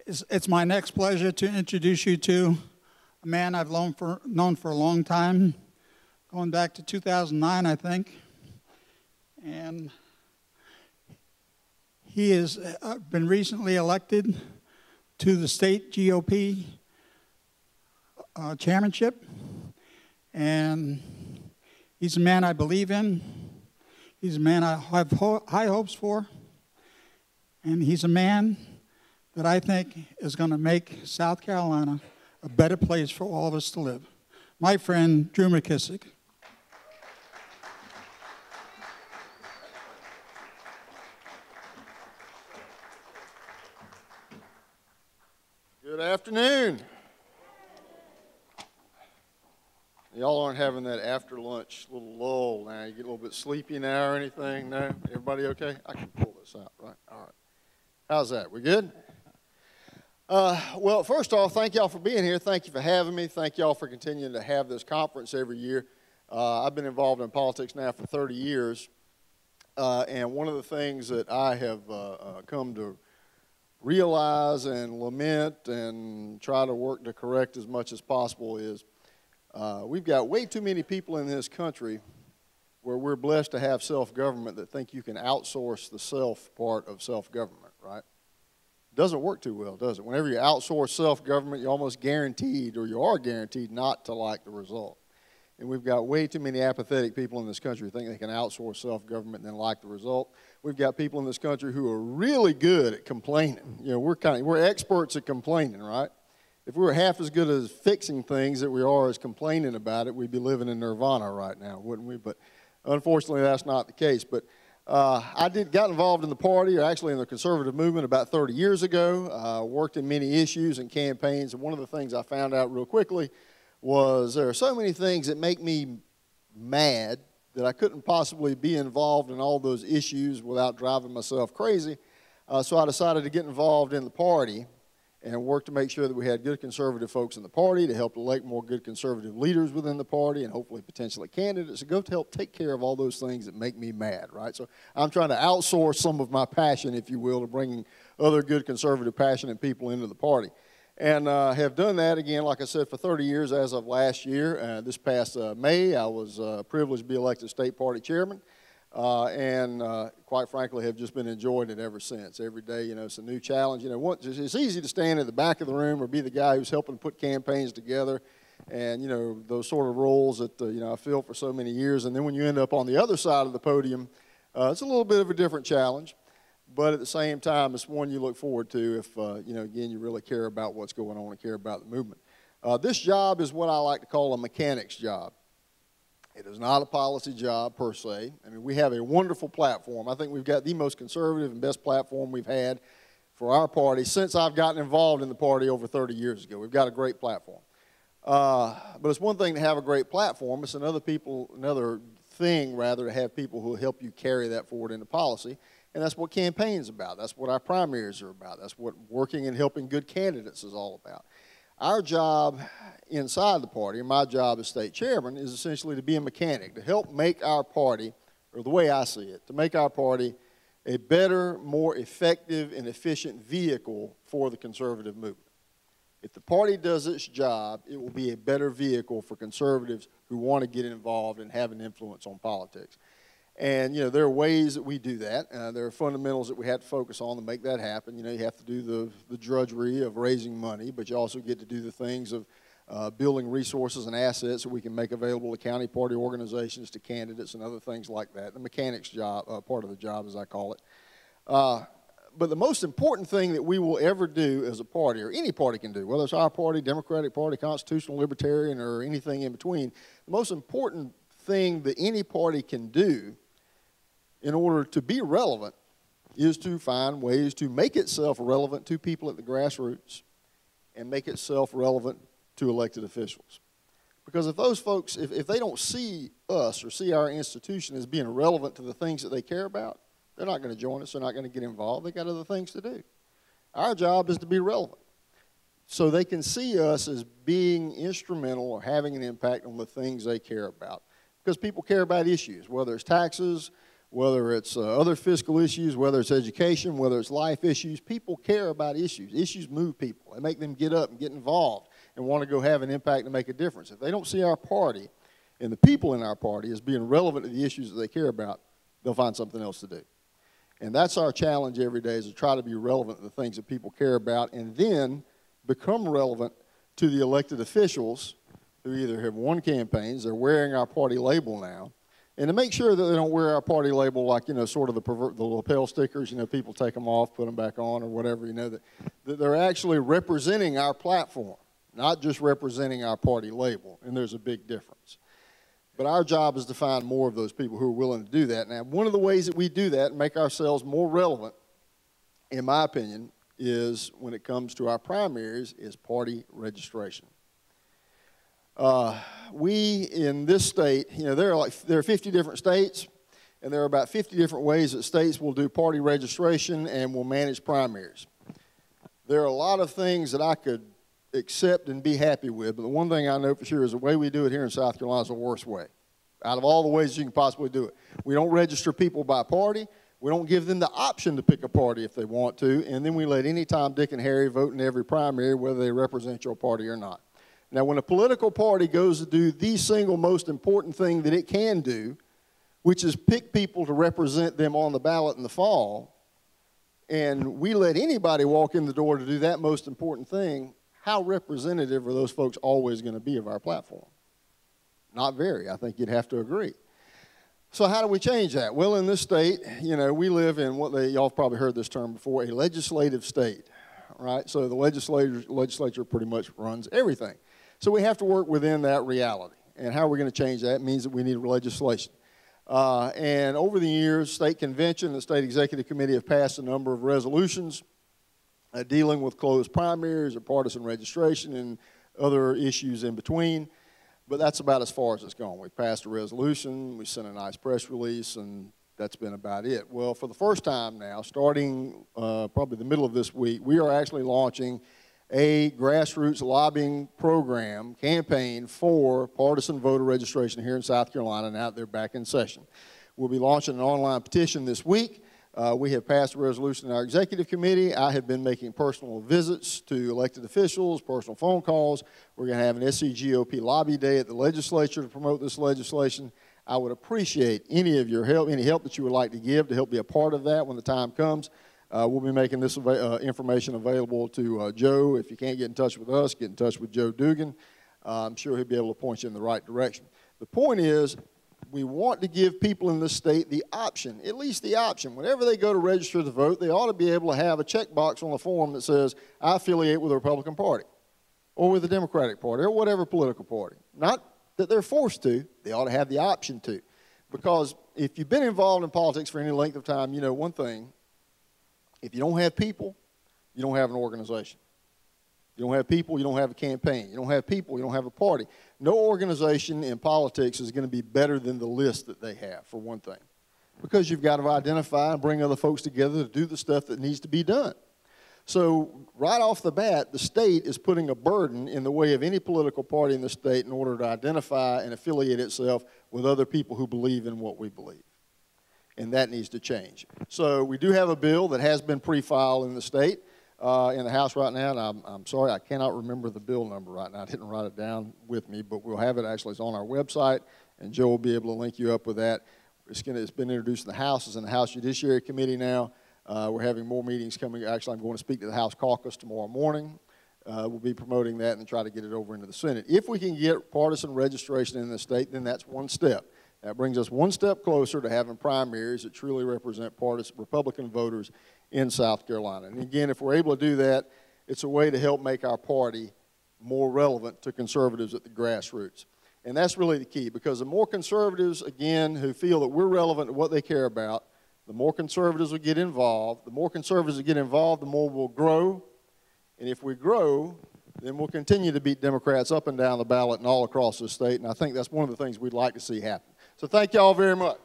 It's my next pleasure to introduce you to a man I've known for a long time, going back to 2009, I think. And he has been recently elected to the state GOP chairmanship. And he's a man I believe in. He's a man I have high hopes for. And he's a man that I think is going to make South Carolina a better place for all of us to live. My friend, Drew McKissick. Good afternoon. Y'all aren't having that after lunch little lull now. You get a little bit sleepy now or anything? No? Everybody okay? I can pull this out, right? All right. How's that? We good? Well, first off, thank y'all for being here. Thank you for having me. Thank y'all for continuing to have this conference every year. I've been involved in politics now for 30 years, and one of the things that I have come to realize and lament and try to work to correct as much as possible is we've got way too many people in this country where we're blessed to have self-government that think you can outsource the self part of self-government, right? Doesn't work too well, does it? Whenever you outsource self-government, you're almost guaranteed, or you are guaranteed, not to like the result. And we've got way too many apathetic people in this country who think they can outsource self-government and then like the result. We've got people in this country who are really good at complaining. You know, we're experts at complaining, right? If we were half as good as fixing things that we are as complaining about it, we'd be living in nirvana right now, wouldn't we? But unfortunately, that's not the case. But I got involved in the party, or actually in the conservative movement, about 30 years ago. Worked in many issues and campaigns, and one of the things I found out real quickly was there are so many things that make me mad that I couldn't possibly be involved in all those issues without driving myself crazy. So I decided to get involved in the party and work to make sure that we had good conservative folks in the party, to help elect more good conservative leaders within the party, and hopefully potentially candidates to go to help take care of all those things that make me mad, right? So I'm trying to outsource some of my passion, if you will, to bringing other good conservative, passionate people into the party. And have done that, again, like I said, for 30 years as of last year. This past May, I was privileged to be elected state party chairman. And quite frankly, have just been enjoying it ever since. Every day, you know, it's a new challenge. You know, it's easy to stand at the back of the room or be the guy who's helping put campaigns together, and you know, those sort of roles that you know, I filled for so many years. And then when you end up on the other side of the podium, it's a little bit of a different challenge, but at the same time, it's one you look forward to if you know, again, you really care about what's going on and care about the movement. This job is what I like to call a mechanic's job. It is not a policy job per se. I mean, we have a wonderful platform. I think we've got the most conservative and best platform we've had for our party since I've gotten involved in the party over 30 years ago. We've got a great platform. But it's one thing to have a great platform. It's another thing, rather, to have people who help you carry that forward into policy. And that's what campaigns are about. That's what our primaries are about. That's what working and helping good candidates is all about. Our job inside the party, and my job as state chairman, is essentially to be a mechanic, to help make our party, or the way I see it, to make our party a better, more effective, and efficient vehicle for the conservative movement. If the party does its job, it will be a better vehicle for conservatives who want to get involved and have an influence on politics. And, you know, there are ways that we do that. There are fundamentals that we have to focus on to make that happen. You know, you have to do the drudgery of raising money, but you also get to do the things of building resources and assets that we can make available to county party organizations, to candidates, and other things like that. The mechanic's job, part of the job, as I call it. But the most important thing that we will ever do as a party, or any party can do, whether it's our party, Democratic Party, Constitutional, Libertarian, or anything in between, the most important thing that any party can do in order to be relevant is to find ways to make itself relevant to people at the grassroots and make itself relevant to elected officials. Because if those folks, if they don't see us or see our institution as being relevant to the things that they care about, they're not going to join us. They're not going to get involved. They got other things to do. Our job is to be relevant, so they can see us as being instrumental or having an impact on the things they care about. Because people care about issues, whether it's taxes, whether it's other fiscal issues, whether it's education, whether it's life issues. People care about issues. Issues move people. They make them get up and get involved and want to go have an impact and make a difference. If they don't see our party and the people in our party as being relevant to the issues that they care about, they'll find something else to do. And that's our challenge every day, is to try to be relevant to the things that people care about and then become relevant to the elected officials who either have won campaigns, they're wearing our party label now, and to make sure that they don't wear our party label like, you know, sort of the lapel stickers, you know, people take them off, put them back on or whatever, you know, that they're actually representing our platform, not just representing our party label, and there's a big difference. But our job is to find more of those people who are willing to do that. Now, one of the ways that we do that and make ourselves more relevant, in my opinion, is when it comes to our primaries, is party registration. We in this state, you know, there are 50 different states, and there are about 50 different ways that states will do party registration and will manage primaries. There are a lot of things that I could accept and be happy with, but the one thing I know for sure is the way we do it here in South Carolina is the worst way. Out of all the ways you can possibly do it. We don't register people by party. We don't give them the option to pick a party if they want to, and then we let any Tom, Dick, and Harry vote in every primary whether they represent your party or not. Now, when a political party goes to do the single most important thing that it can do, which is pick people to represent them on the ballot in the fall, and we let anybody walk in the door to do that most important thing, how representative are those folks always going to be of our platform? Not very. I think you'd have to agree. So how do we change that? Well, in this state, you know, we live in what y'all have probably heard this term before, a legislative state, right? So the legislature pretty much runs everything. So we have to work within that reality. And how are we going to change that? It means that we need legislation. And over the years, state convention and the state executive committee have passed a number of resolutions dealing with closed primaries or partisan registration and other issues in between. But that's about as far as it's gone. We passed a resolution, we sent a nice press release, and that's been about it. Well, for the first time now, starting probably the middle of this week, we are actually launching a grassroots lobbying program, campaign for partisan voter registration here in South Carolina. Now they're back in session. We'll be launching an online petition this week. We have passed a resolution in our executive committee. I have been making personal visits to elected officials, personal phone calls. We're going to have an SCGOP lobby day at the legislature to promote this legislation. I would appreciate any of your help, any help that you would like to give to help be a part of that when the time comes. We'll be making this information available to Joe. If you can't get in touch with us, get in touch with Joe Dugan. I'm sure he'll be able to point you in the right direction. The point is, we want to give people in this state the option, at least the option. Whenever they go to register to vote, they ought to be able to have a checkbox on the form that says, I affiliate with the Republican Party or with the Democratic Party or whatever political party. Not that they're forced to. They ought to have the option to. Because if you've been involved in politics for any length of time, you know one thing. If you don't have people, you don't have an organization. You don't have people, you don't have a campaign. You don't have people, you don't have a party. No organization in politics is going to be better than the list that they have, for one thing. Because you've got to identify and bring other folks together to do the stuff that needs to be done. So right off the bat, the state is putting a burden in the way of any political party in the state in order to identify and affiliate itself with other people who believe in what we believe. And that needs to change. So we do have a bill that has been pre-filed in the state. In the House right now, and I'm sorry, I cannot remember the bill number right now. I didn't write it down with me, but we'll have it. Actually, it's on our website, and Joe will be able to link you up with that. It's been introduced in the House. It's in the House Judiciary Committee now. We're having more meetings coming. Actually, I'm going to speak to the House caucus tomorrow morning. We'll be promoting that and try to get it over into the Senate. If we can get partisan registration in the state, then that's one step. That brings us one step closer to having primaries that truly represent Republican voters in South Carolina. And again, if we're able to do that, it's a way to help make our party more relevant to conservatives at the grassroots. And that's really the key, because the more conservatives, again, who feel that we're relevant to what they care about, the more conservatives will get involved. The more conservatives that get involved, the more we'll grow. And if we grow, then we'll continue to beat Democrats up and down the ballot and all across the state. And I think that's one of the things we'd like to see happen. So thank you all very much.